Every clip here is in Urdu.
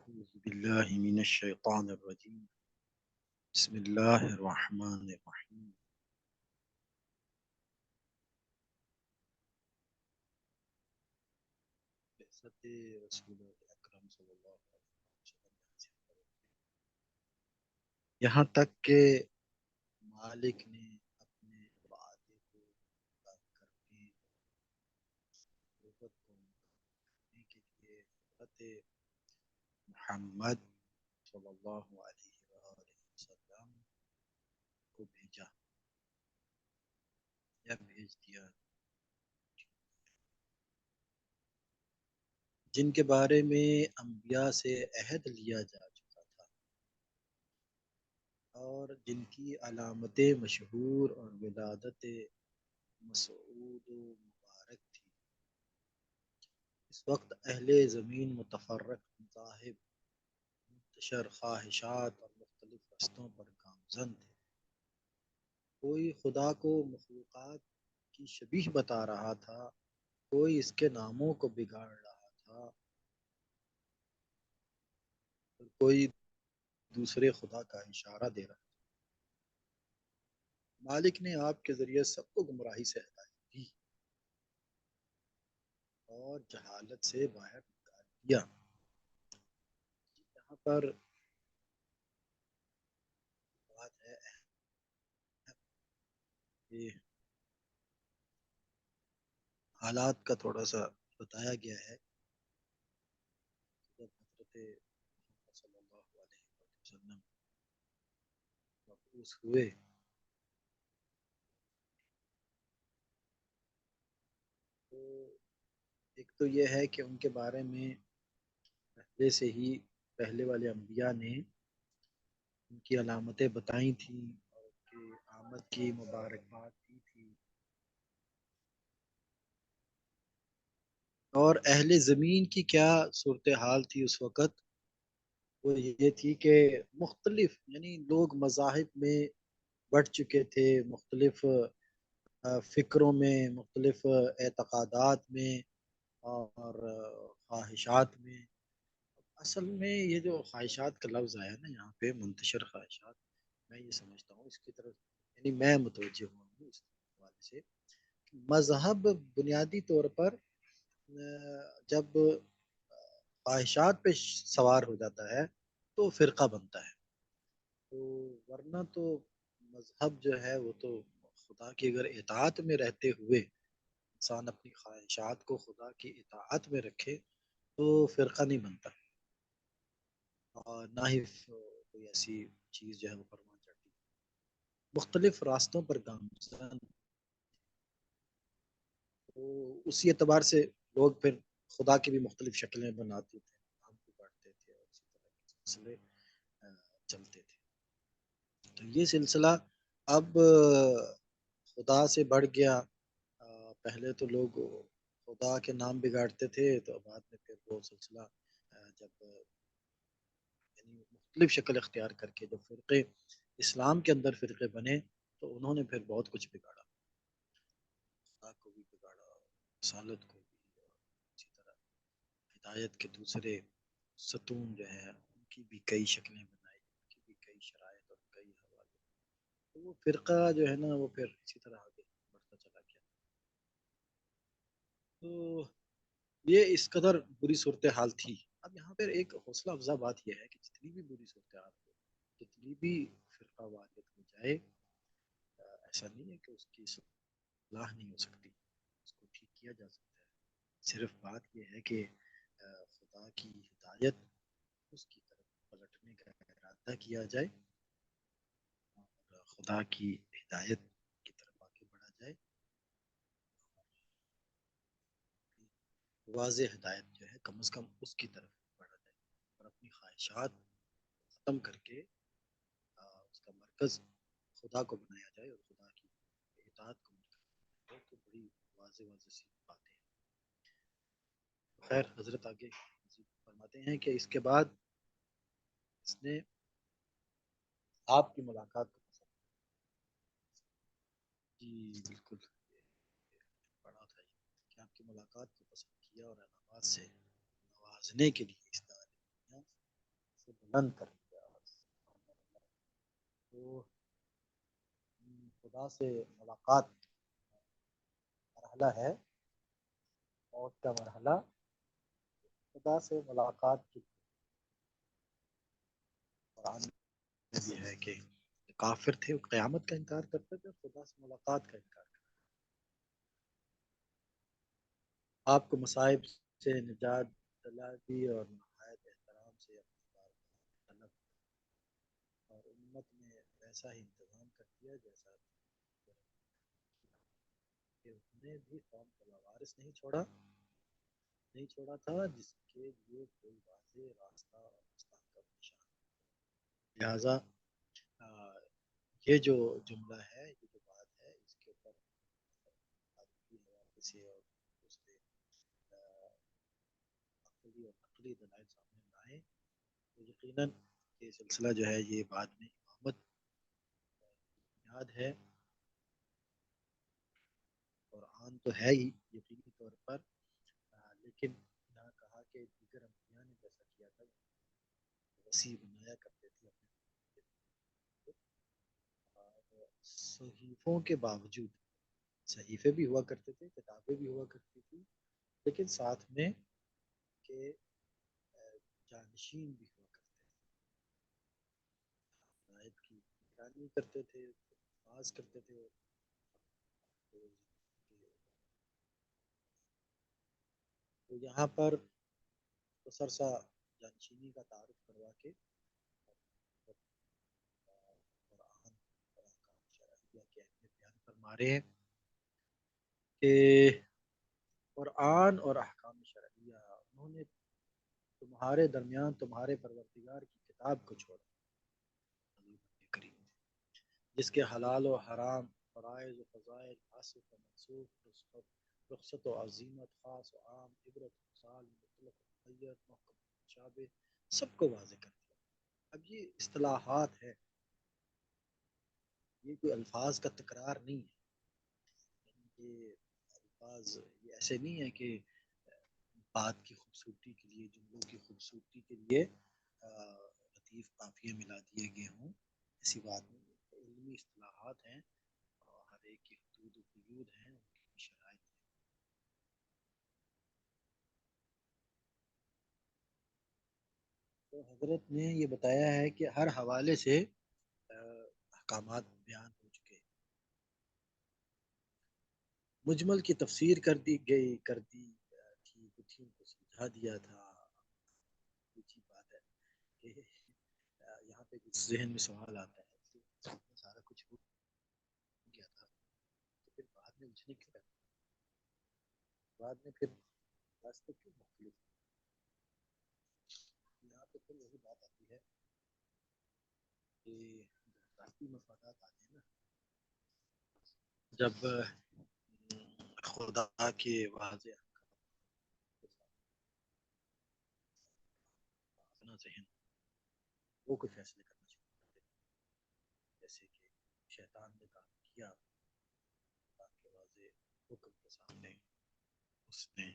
أعوذ بالله من الشيطان الرجيم. بسم الله الرحمن الرحيم. بعثت رسول اکرم صلی اللہ علیہ وسلم یہاں تک کہ مالک نے اپنے وعدے کو پورا کرنے نبوت کو کرنے کے لیے حضرت محمد صلی اللہ علیہ وآلہ وسلم کو بھیجا یا بھیج دیا، جن کے بارے میں انبیاء سے عہد لیا جا چکا تھا اور جن کی علامتیں مشہور اور ولادت مسعود و مبارک تھی۔ اس وقت اہل زمین متفرق مذاہب، منتشر خواہشات اور مختلف رستوں پر گامزن تھے۔ کوئی خدا کو مخلوقات کی شبیہ بتا رہا تھا، کوئی اس کے ناموں کو بگاڑ رہا تھا، اور کوئی دوسرے خدا کا اشارہ دے رہا تھا۔ مالک نے آپ کے ذریعے سب کو گمراہی سے ہدایت دی اور جہالت سے باہر نکال دیا۔ یہاں پر بات ہے کہ حالات کا تھوڑا سا بتایا گیا ہے۔ جب حضرت محمد صلی اللہ علیہ وسلم مبعوث ہوئے تو ایک تو یہ ہے کہ ان کے بارے میں پہلے سے ہی پہلے والے انبیاء نے ان کی علامتیں بتائی تھیں اور ان کی آمد کی مبارکباد دی تھی، اور اہل زمین کی کیا صورتحال تھی اس وقت؟ وہ یہ تھی کہ مختلف یعنی لوگ مذاہب میں بڑھ چکے تھے، مختلف فکروں میں، مختلف اعتقادات میں اور خواہشات میں۔ اصل میں یہ جو خواہشات کا لفظ آیا نا یہاں پہ، منتشر خواہشات، میں یہ سمجھتا ہوں اس کی طرف یعنی میں متوجہ ہوا ہوں اس حوالے سے کہ مذہب بنیادی طور پر جب خواہشات پہ سوار ہو جاتا ہے تو فرقہ بنتا ہے، تو ورنہ تو مذہب جو ہے وہ تو خدا کی اگر اطاعت میں رہتے ہوئے انسان اپنی خواہشات کو خدا کی اطاعت میں رکھے تو فرقہ نہیں بنتا، اور نہ ہی کوئی ایسی چیز جو ہے وہ پروان چڑھتی۔ مختلف راستوں پر گامزن، تو اسی اعتبار سے لوگ پھر خدا کی بھی مختلف شکلیں بناتے تھے، نام کو بڑھتے تھے اور اسی طرح کے سلسلے چلتے تھے۔ تو یہ سلسلہ اب خدا سے بڑھ گیا۔ پہلے تو لوگ خدا کے نام بگاڑتے تھے، تو بعد میں پھر وہ سلسلہ جب یعنی مختلف شکل اختیار کر کے جو فرقے اسلام کے اندر فرقے بنے تو انہوں نے پھر بہت کچھ بگاڑا، خدا کو بھی بگاڑا، رسالت کو بھی، اور اسی طرح ہدایت کے دوسرے ستون جو ہے ان کی بھی کئی شکلیں بنائی، ان کی بھی کئی شرائط اور کئی حوالے، تو وہ فرقہ جو ہے نا وہ پھر اسی طرح آگے بڑھتا چلا گیا۔ تو یہ اس قدر بری صورتحال تھی۔ اب یہاں پر ایک حوصلہ افزا بات یہ ہے کہ جتنی بھی بری صورتحال ہو، جتنی بھی فرقہ واریت ہو جائے، ایسا نہیں ہے کہ اس کی اصلاح نہیں ہو سکتی، اس کو ٹھیک کیا جا سکتا ہے۔ صرف بات یہ ہے کہ خدا کی ہدایت اس کی طرف پلٹنے کا ارادہ کیا جائے اور خدا کی ہدایت کی طرف آگے بڑھا جائے، واضح ہدایت جو ہے کم از کم اس کی طرف بڑھا جائے اور اپنی خواہشات ختم کر کے اس کا مرکز خدا کو بنایا جائے اور خدا کی اطاعت کو مرکز بنایا جائے، تو بڑی واضح واضح سی باتیں ہیں۔ خیر، حضرت آگے فرماتے ہیں کہ اس کے بعد اس نے آپ کی ملاقات کو پسند جی بالکل پڑھا تھا کہ آپ کی ملاقات کو پسند کیا اور علامات سے نوازنے کے لیے اس دار دنیا سے بلند کر دیا بس۔ تو خدا سے ملاقات مرحلہ ہے، موت کا مرحلہ، خدا سے ملاقات کی قرآن میں بھی ہے کہ کافر تھے وہ قیامت کا انکار کرتے تھے، خدا سے ملاقات کا انکار کرتے۔ آپ کو مصائب سے نجات دلا دی اور نہایت احترام سے اپنی بار طلب، اور امت میں ویسا ہی انتظام کر دیا جیسا کہ اس نے بھی قوم کا لوارث نہیں چھوڑا تھا جس کے لیے کوئی واضح راستہ اور مستحکم نشان۔ لہذا یہ جو جملہ ہے، یہ جو بات ہے، اس کے اوپر تاریخی حوالے سے اور دوسرے عقلی اور نقلی دلائل سامنے لائیں تو یقیناً یہ سلسلہ جو ہے یہ بعد میں امامت یاد ہے، قرآن تو ہے ہی یقینی طور پر، لیکن یہاں کہا کہ دیگر انبیاء نے جیسا کیا تھا وسیع بنایا کرتے تھے اپنے اور صحیفوں کے باوجود، صحیفے بھی ہوا کرتے تھے، کتابیں بھی ہوا کرتی تھی، لیکن ساتھ میں کہ جانشین بھی ہوا کرتے تھے، آیت کی نگرانی کرتے تھے، نماز کرتے تھے، تو یہاں پر مختصر سا جانشینی کا تعارف کروا کے قرآن اور احکام شرعیہ کی اہمیت بیان فرما رہے ہیں کہ قرآن اور احکام شرعیہ انہوں نے تمہارے درمیان تمہارے پروردگار کی کتاب کو چھوڑا، کریم جس کے حلال و حرام، فرائض و فضائل، حاصل و منسوخ، رخصت و عظیمت، خاص و عام، عبرت و مثال، مطلق و مقید، محکم و متشابہ، سب کو واضح کر دیا۔ اب یہ اصطلاحات ہے، یہ کوئی الفاظ کا تکرار نہیں ہے، یہ الفاظ یہ ایسے نہیں ہے کہ بات کی خوبصورتی کے لیے، جملوں کی خوبصورتی کے لیے لطیف قافیے ملا دیے گئے ہوں، ایسی بات نہیں ہے، علمی اصطلاحات ہیں اور ہر ایک کی حدود و قیود ہیں، ان کی شرائط ہیں۔ تو حضرت نے یہ بتایا ہے کہ ہر حوالے سے احکامات بیان ہو چکے، مجمل کی تفسیر کر دی گئی، کر دی تھی، گتھیوں کو سمجھا دیا تھا۔ دوسری بات ہے کہ یہاں پہ کچھ ذہن میں سوال آتا ہے کہ سارا کچھ ہو گیا تھا تو پھر بعد میں الجھنے کیوں کرتے، بعد میں پھر راستے کیوں مختلف؟ یہاں پہ پھر وہی بات آتی ہے کہ ذاتی مفادات آتے ہیں نا، جب خدا کے واضح اپنا ذہن وہ کوئی فیصلے کرنا شروع کر دیتے ہیں، جیسے کہ شیطان نے کام کیا، خدا کے واضح حکم کے سامنے اس نے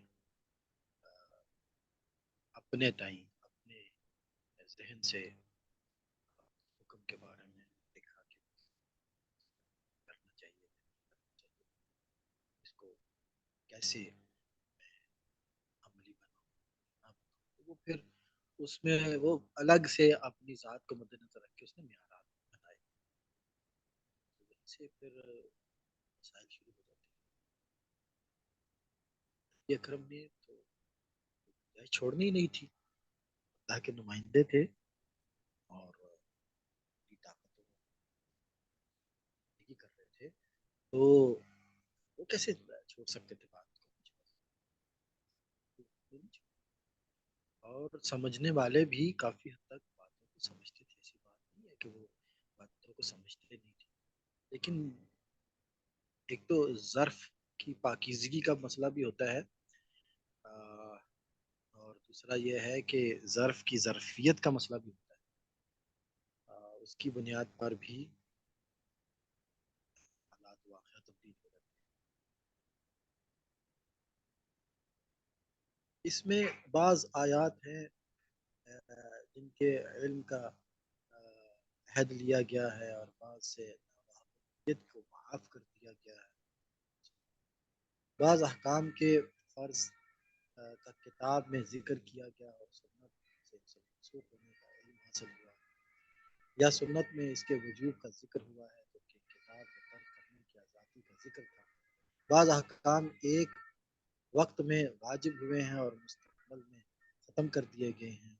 اپنے تئیں اپنے ذہن سے حکم کے بارے میں لکھا کہ کرنا چاہیے، کرنا چاہیے، اس کو کیسے عملی بناؤں، وہ پھر اس میں وہ الگ سے اپنی ذات کو مد نظر رکھ کے اس نے معیارات بنائے، تو سے پھر مسائل شروع ہو جاتے ہیں۔ یہ اکرم نے تو چھوڑنی ہی نہیں تھی، اللہ کے نمائندے تھے اور طاقت کر رہے تھے، تو وہ کیسے چھوڑ سکتے تھے بات کو، اور سمجھنے والے بھی کافی حد تک باتوں کو سمجھتے تھے، ایسی بات نہیں ہے کہ وہ باتوں کو سمجھتے نہیں تھے، لیکن ایک تو ظرف کی پاکیزگی کا مسئلہ بھی ہوتا ہے، اور دوسرا یہ ہے کہ ظرف کی ظرفیت کا مسئلہ بھی ہوتا ہے، اس کی بنیاد پر بھی حالات واقعہ تبدیل ہو جاتے ہیں۔ اس میں بعض آیات ہیں جن کے علم کا عہد لیا گیا ہے اور بعض سے ناواقفیت کو معاف کر دیا گیا ہے، بعض احکام کے فرض کا کتاب میں ذکر کیا گیا اور سنت سے منسوخ ہونے کا علم حاصل ہوا، یا سنت میں اس کے وجوب کا ذکر ہوا ہے جبکہ کتاب میں ترک کرنے کی آزادی کا ذکر تھا، بعض احکام ایک وقت میں واجب ہوئے ہیں اور مستقبل میں ختم کر دیے گئے ہیں،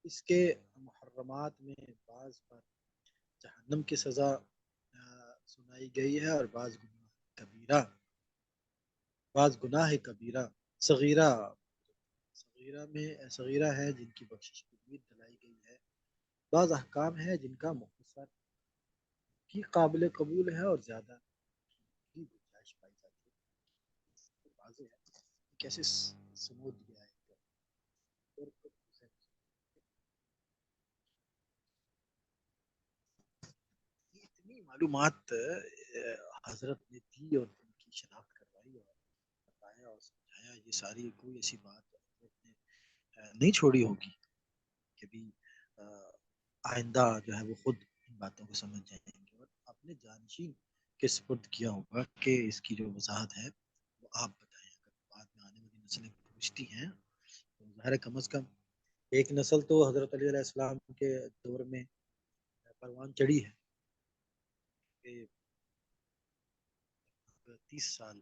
اس کے محرمات میں بعض پر جہنم کی سزا سنائی گئی ہے، اور بعض گناہ کبیرہ صغیرہ صغیرہ ہے جن کی بخشش کی امید دلائی گئی ہے، بعض احکام ہے جن کا مختصر کی قابل قبول ہے اور زیادہ کی گنجائش پائی جاتی ہے، واضح ہے کیسے سمود دیا ہے اور اتنی معلومات حضرت نے دی اور ان کی شناخت کروائی اور بتایا اور سمجھایا، یہ ساری کوئی ایسی بات حضرت نے نہیں چھوڑی ہوگی کہ بھی آئندہ جو ہے وہ خود ان باتوں کو سمجھ جائیں گے اور اپنے جانشین کے سپرد کیا ہوگا کہ اس کی جو وضاحت ہے وہ آپ بتائیں، اگر بعد میں آنے والی نسلیں پوچھتی ہیں تو ظاہر ہے کم از کم ایک نسل تو حضرت علی علیہ السلام کے دور میں پروان چڑھی ہے کہ 30 سال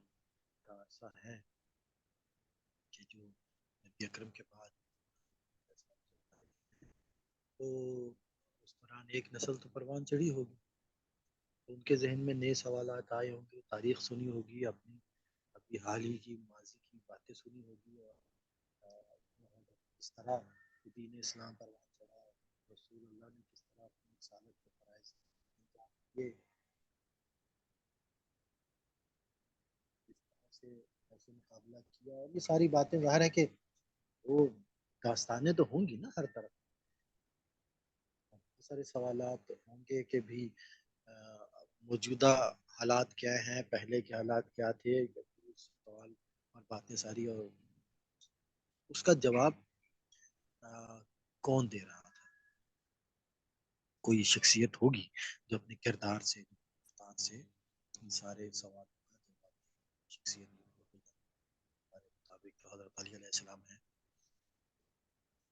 کا عرصہ ہے کہ جو نبی اکرم کے بعد تو اس دوران ایک نسل تو پروان چڑھی ہوگی، تو ان کے ذہن میں نئے سوالات آئے ہوں گے، تاریخ سنی ہوگی، اپنی ابھی حال ہی کی ماضی کی باتیں سنی ہوگی، اور اس طرح دین اسلام پروان چڑھا، رسول اللہ نے کس طرح اپنی رسالت کے فرائض یہ اس طرح سے ایسے مقابلہ کیا، اور یہ ساری باتیں ظاہر ہے کہ وہ داستانیں تو ہوں گی نا ہر طرف، بہت سارے سوالات ہوں گے کہ بھی موجودہ حالات کیا ہیں، پہلے کے حالات کیا تھے، سوال اور باتیں ساری، اور اس کا جواب کون دے رہا تھا، کوئی شخصیت ہوگی جو اپنے کردار سے رفتار سے ان سارے سوالوں کا جواب دے، شخصیت ہمارے مطابق تو حضرت علی علیہ السلام ہے،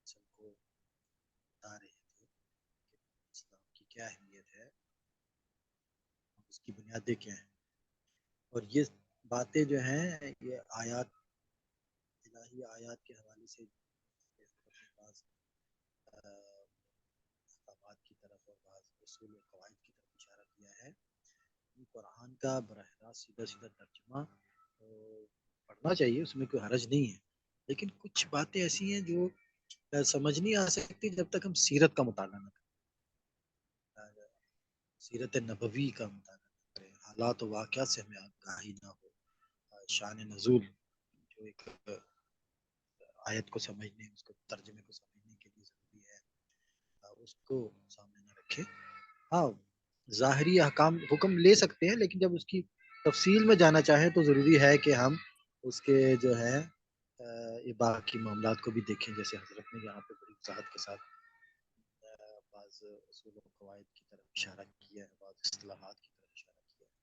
سب کو بتا رہے تھے کہ اسلام کی کیا اہمیت ہے، اس کی بنیادیں کیا ہیں، اور یہ باتیں جو ہیں یہ آیات الہی آیات کے حوالے سے بعض احکامات کی طرف اور بعض اصول و قواعد کی طرف اشارہ کیا ہے، قرآن کا براہ راست سیدھا سیدھا ترجمہ پڑھنا چاہیے، اس میں کوئی حرج نہیں ہے، لیکن کچھ باتیں ایسی ہیں جو سمجھ نہیں آ سکتی جب تک ہم سیرت کا مطالعہ نہ کریں، سیرت نبوی کا مطالعہ نہ کریں، حالات و واقعات سے ہمیں آگاہی نہ ہو، شان نزول جو ایک آیت کو سمجھنے، اس کو ترجمے کو سمجھنے کے لیے ضروری ہے، اس کو سامنے نہ رکھے، ہاں ظاہری احکام حکم لے سکتے ہیں، لیکن جب اس کی تفصیل میں جانا چاہیں تو ضروری ہے کہ ہم اس کے جو ہے یہ باقی معاملات کو بھی دیکھیں، جیسے حضرت نے یہاں پہ بڑی وضاحت کے ساتھ بعض اصول و قواعد کی طرف اشارہ کیا ہے، بعض اصطلاحات کی طرف اشارہ کیا ہے،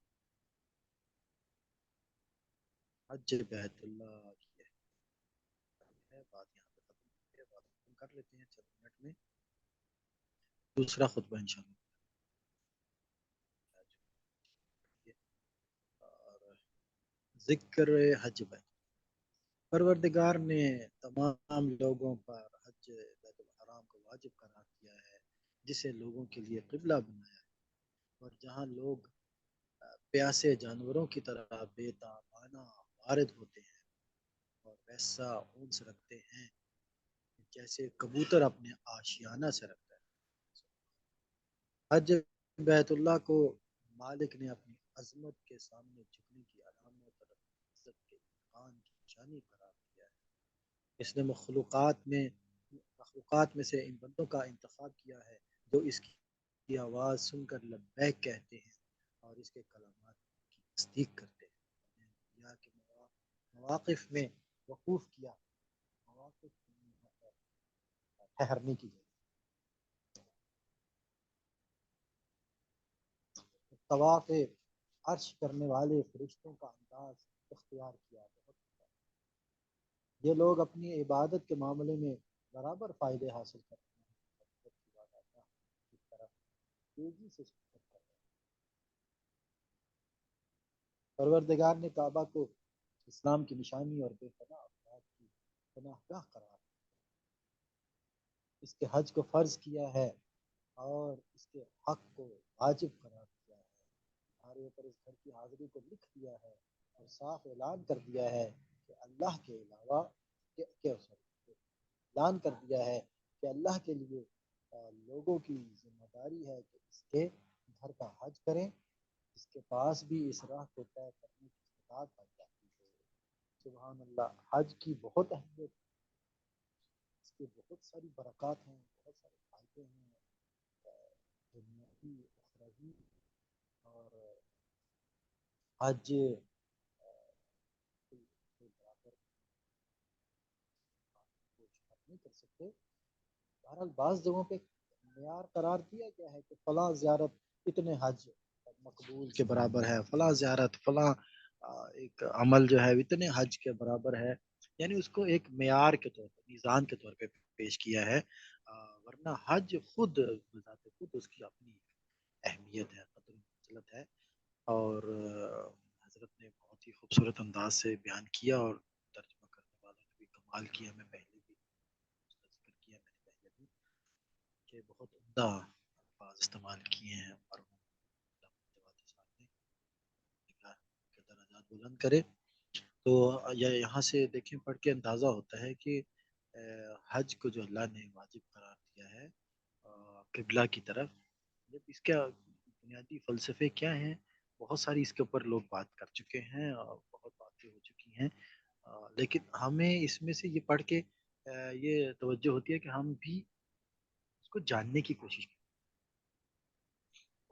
حج بیت اللہ کی ہے بات یہاں پہ ختم ہوتی ہے، بات ختم کر لیتے ہیں چند منٹ میں، دوسرا خطبہ انشاءاللہ، اور ذکر حج بیت، پروردگار نے تمام لوگوں پر حج بیت الحرام کو واجب قرار دیا ہے، جسے لوگوں کے لیے قبلہ بنایا ہے، اور جہاں لوگ پیاسے جانوروں کی طرح بے تابانہ وارد ہوتے ہیں اور ویسا انس رکھتے ہیں جیسے کبوتر اپنے آشیانہ سے رکھتا ہے، حج بیت اللہ کو مالک نے اپنی عظمت کے سامنے جھکنے کی علامت اور عزت کے امکان کی نشانی قرار دیا ہے، اس نے مخلوقات میں سے ان بندوں کا انتخاب کیا ہے جو اس کی آواز سن کر لبیک کہتے ہیں اور اس کے کلمات کی تصدیق کرتے ہیں، یا کہ مواقف میں وقوف کیا، مواقف ٹھہرنے کی جگہ، طواف عرش کرنے والے فرشتوں کا انداز اختیار کیا ہے۔ یہ لوگ اپنی عبادت کے معاملے میں برابر فائدے حاصل کرتے ہیں، کی طرف تیزی سے سفر کر رہے ہیں۔ پروردگار نے کعبہ کو اسلام کی نشانی اور بے پناہ افراد کی پناہ گاہ قرار دیا، اس کے حج کو فرض کیا ہے اور اس کے حق کو واجب قرار دیا ہے۔ ہمارے اوپر اس گھر کی حاضری کو لکھ دیا ہے اور صاف اعلان کر دیا ہے کہ اللہ کے علاوہ اعلان کر دیا ہے کہ اللہ کے لیے لوگوں کی ذمہ داری ہے کہ اس کے گھر کا حج کریں، اس کے پاس بھی اس راہ کو طے کرنے کی استطاعت پائی جاتی ہے۔ سبحان اللہ، حج کی بہت اہمیت، اس کے بہت ساری برکات ہیں، بہت سارے فائدے ہیں، دنیاوی اخروی، اور حج برابر نہیں کر سکتے۔ بہرحال بعض جگہوں پہ معیار قرار دیا گیا ہے کہ فلاں زیارت اتنے حج مقبول کے برابر ہے، فلاں زیارت فلاں ایک عمل جو ہے اتنے حج کے برابر ہے، یعنی اس کو ایک معیار کے طور پر، میزان کے طور پہ پیش کیا ہے۔ ورنہ حج خود بذات خود اس کی اپنی اہمیت ہے، قدر و منزلت ہے، اور حضرت نے بہت ہی خوبصورت انداز سے بیان کیا، اور ترجمہ کرنے والوں نے بھی کمال کیا۔ میں پہلے بھی اس کا ذکر کیا، میں نے پہلے بھی، کہ بہت عمدہ الفاظ استعمال کیے ہیں، اور کے درجات بلند کرے۔ تو یہاں سے دیکھیں پڑھ کے اندازہ ہوتا ہے کہ حج کو جو اللہ نے واجب قرار دیا ہے قبلہ کی طرف، اس کا بنیادی فلسفے کیا ہیں، بہت ساری اس کے اوپر لوگ بات کر چکے ہیں اور بہت باتیں ہو چکی ہیں، لیکن ہمیں اس میں سے یہ پڑھ کے یہ توجہ ہوتی ہے کہ ہم بھی اس کو جاننے کی کوشش کریں،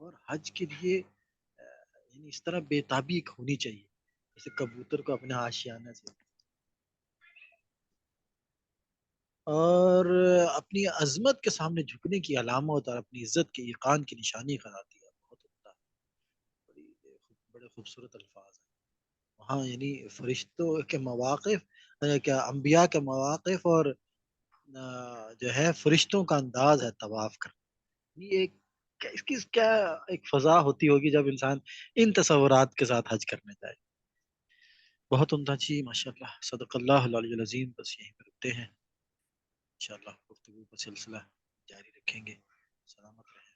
اور حج کے لیے یعنی اس طرح بےتابی ایک ہونی چاہیے، جیسے کبوتر کو اپنے آشیانہ سے، اور اپنی عظمت کے سامنے جھکنے کی علامت اور اپنی عزت کے ایقان کی نشانی قرار دیا۔ بہت عمدہ، بڑے خوبصورت الفاظ ہیں وہاں، یعنی فرشتوں کے مواقف، کیا انبیاء کے مواقف، اور جو ہے فرشتوں کا انداز ہے طواف کرنا، یہ ایک اس کی کیا ایک فضا ہوتی ہوگی جب انسان ان تصورات کے ساتھ حج کرنے جائے۔ بہت عمدہ جی، ماشاء اللہ، صدق اللہ العلی العظیم۔ بس یہیں پہ رکتے ہیں، انشاءاللہ گفتگو کا سلسلہ جاری رکھیں گے۔ سلامت رہیں۔